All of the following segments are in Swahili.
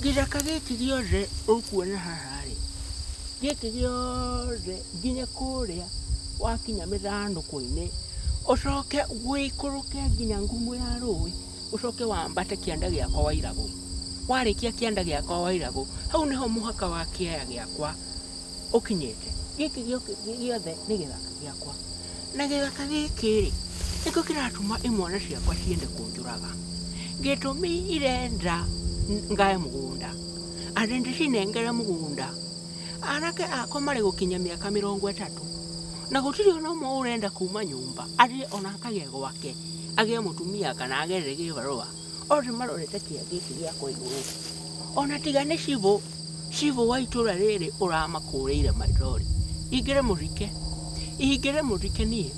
githaka giki giothe ukuona haha ri giki giothe nginya kuria wakinya mithandũkũ-inĩ ucoke gwikuruke nginya ngumu ya rũĩ ucoke wambate kĩanda gĩakwa Wairagũ. Warĩkia kĩanda gĩakwa Wairagũ, hau nĩho mũhaka wa kĩaya gĩakwa ũkinyĩte. Gĩkĩ gĩothe nĩ gĩthaka gĩakwa, na gĩthaka gĩkĩ rĩ nĩkĩo kĩratũma imwana ciakwa ciende kũnjũraga. Gĩtũmi irenda ngae mũgũnda, atĩ ndĩcinengere mũgũnda. Anake akwa marĩ gũkinya mĩaka 30 na gũtirĩ ona ũmwe ũrenda kuma nyũmba athiĩ ona akagĩe gwake agĩe mũtumia kana agethe gĩbarũa. Othe marorete kĩaya gĩkĩ gĩakwa igũrũ. Ona tiga nĩ cibũ wa itũra rĩrĩ ũramakũrĩire maithori. Ingĩre mũthike niĩ.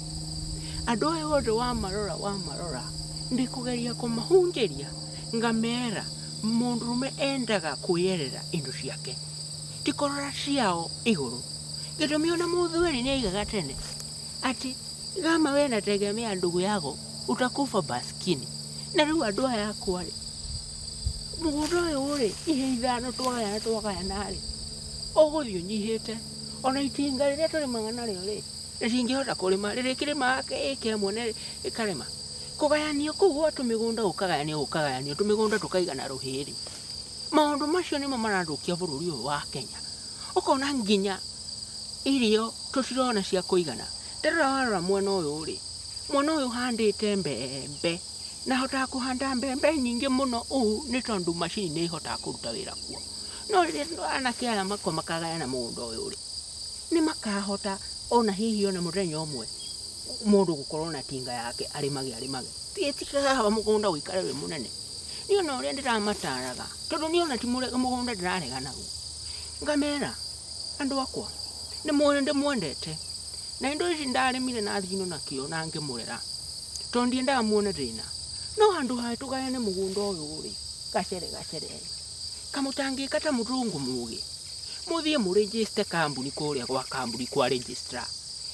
Andũ aya othe wamarora ndĩkũgeria kũmahunjĩria ngamera mũndũrũme endaga kwĩyerera indo ciake, ti kũrora ciao igũrũ. Gĩtũmi ona Mũthweri nĩaigaga tene atĩ kama we nategemea ndugu yako utakufa maskini. Na rĩu andũ aya akwa rĩ, mũgũnda ũyũ rĩ ihe ithano twagayana rĩ ũgũthiĩ ũnyihĩte. Ona itinga rĩrĩa tũrĩmaga narĩo rĩ rĩtingĩhota kũrĩma, rĩrĩkĩrĩmaga ĩka ĩmwe ĩkarĩma. Kũgayanio kũu gwa tũmĩgũnda gũkagayanio tũmĩgũnda tũkaigana rũhĩ-rĩ, maũndũ macio nĩmo marathũkia bũrũri ũyũ wa Kenya. Ũkona nginya irio tũtirona cia kũigana. Ndarora warora mwena ũyũ rĩ, mwena ũyũ handĩte mbembe na hotaga kũhanda mbembe nyingĩ mũno. Ũũ nĩ tondũ macini nĩ ihotaga kũruta wĩra kuo. No rĩrĩa anake aya makagayana mũgũnda ũyũ rĩ, nĩ makahota ona hihi ona mũthenya ũmwe mũndũ gũkorwo na tinga yake arĩmage. Tikaga mũgũnda ũikare wĩ mũnene. Niĩ ona ũrĩa ndĩramataraga, tondũ niĩ ona ti mũgũnda ndĩrarega naguo, ngamera andũ akwa ndĩmwendete na indo ici ndarĩmire na thino na kĩo na ngĩmũrera tondũ ndiendaga muone thĩna. No handũ ha tũgayane mũgũnda ũyũ rĩ, gacere kamũtangĩka ta mũthũngũ mũgĩ, mũthiĩ mũrĩnjĩcite kambuni kũrĩa gwa kambuni kwa registrar.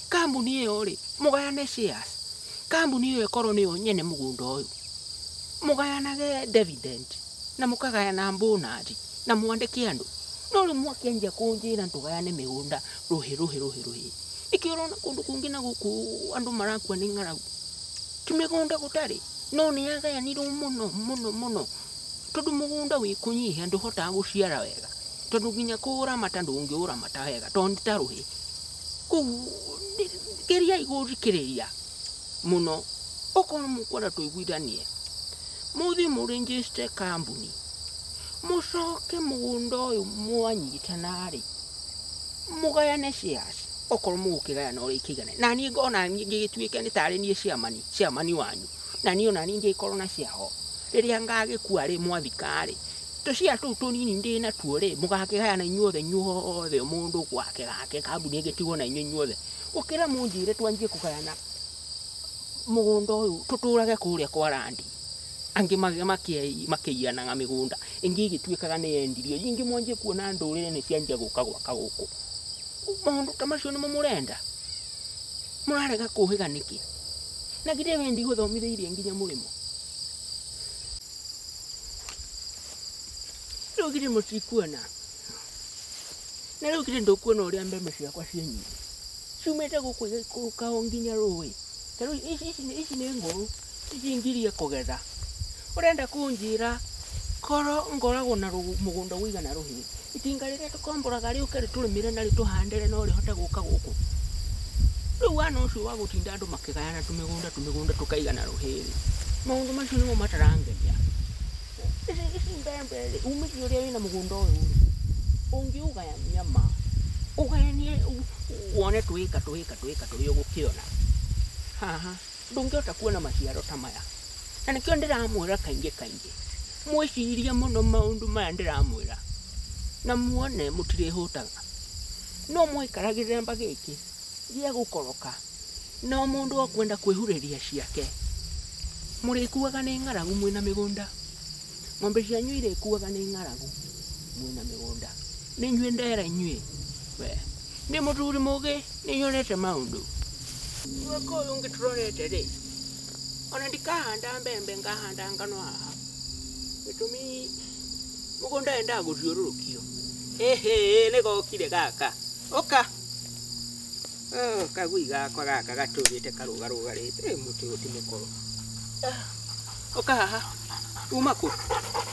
Kambuni ĩyo rĩ mũgayane shares, kambuni ĩyo ĩkorwo nĩyo nyene mũgũnda ũyũ, mũgayanage dividend na mũkagayana bonus na mwandĩke andũ. No rĩu mwakĩanjia kũnjĩra tũgayane mĩgũnda rũhĩ. Nĩkĩo ũrona kũndũ kũngĩ na gũkũ andũ marakua nĩ ng'aragu, ti mĩgũnda gũtarĩ, no nĩyagayanirwo mũno tondũ mũgũnda wĩ kũnyiha ndũhotaga gũciara wega, tondũ nginya kũũramata ndũngĩũramata wega tondũ nĩ ta rũhĩ. Kũu geriai gũthikĩrĩria mũno. Okorwo mũkwenda tũiguithanie, mũthiĩ mũrĩnjĩcite kambuni, mũcoke mũgũnda ũyũ mwanyitana rĩ mũgayane shares. Okorwo mũgũkĩgayana ũrĩa ikĩigana, na niĩ ngona ngĩgĩtuĩke nĩ tarĩ niĩ ciamani wanyu, na niĩ ona niĩ ngĩkorwo na ciaho. Rĩrĩa ngagĩkua rĩ mwathika rĩ, tũcia tũu tũnini ndĩ natuo rĩ mũgakĩgayana inyuothe mũndũ gwake gake, kambuni ĩgĩtigwo na inyuothe. Gũkĩra mũnjĩre twanjie kũgayana mũgũnda ũyũ tũtũrage kũrĩa kwa randi, angĩ makĩiyanaga mĩgũnda, ĩngĩ ĩgĩtuĩkaga nĩ yendirio, ingĩ mwanjie kuona ndũrĩrĩ nĩ cianjia gũka gwaka gũkũ. Maũndũ ta macio nĩmo mũrenda, mũrarega kũhĩga nĩkĩ? Na githĩ we ndigũthomithĩirie nginya mũrĩmo? Rĩu githĩ mũtikuona, na rĩu githĩ ndũkuona ũrĩa mbembe ciakwa ciĩ nyingĩ ciumĩte gũkũ igĩikũrũka nginya rũĩ. Ta rĩu ici nĩ ngũrũ icingirie kũgetha. Ũrenda kũnjĩra korwo ngoragwo na mũgũnda ũigana rũhĩ, itinga rĩrĩa tũkomboraga rĩũke rĩtũrĩmĩre na rĩtũhandĩre no rĩhote gũka gũkũ? Rĩu wana ũcio wa gũtinda andũ makĩgayana tũmĩgũnda tũkaigana rũhĩ-rĩ, maũndũ macio nĩmo matarangenia. Ici mbembe rĩ, umithio ũrĩa wĩna mũgũnda ũyũ rĩ, ũngĩũgayania ma ũgayanie wone tũĩka tũrĩa ũgũkĩona haha, ndũngĩhota kuona maciaro ta maya. Na nĩkĩo ndĩramwĩra kaingĩ mwĩcirie mũno maũndũ maya ndĩramwĩra, na muone mũtirĩhũtaga. No mwaikara gĩthemba gĩkĩ gĩa gũkoroka, no mũndũ akwenda kwĩhurĩria ciake, mũrĩkuaga nĩ ng'aragu mwĩna mĩgũnda. Ng'ombe cianyu irĩkuaga nĩ ng'aragu mwĩna mĩgũnda. Nĩ inyuĩ ndera inyuĩ, we nĩ mũthuri mũgĩ, nĩ nyonete maũndũ. Mwaka ũyũ ũngĩ tũrorete rĩ, ona ndikahanda mbembe ngahanda ngano haha. Gĩtũmi Mũgũnda enda gũthiũrũrũkio. Ehe, nĩ gokire gaka. Oka. Kagui gakwa gaka gatũrĩte karũgarũgarĩte. Mũtĩ ũyũ ti mũkoro. Oka haha. Uma kũ?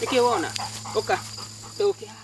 Nĩkĩ wona? Oka. Ũke haha.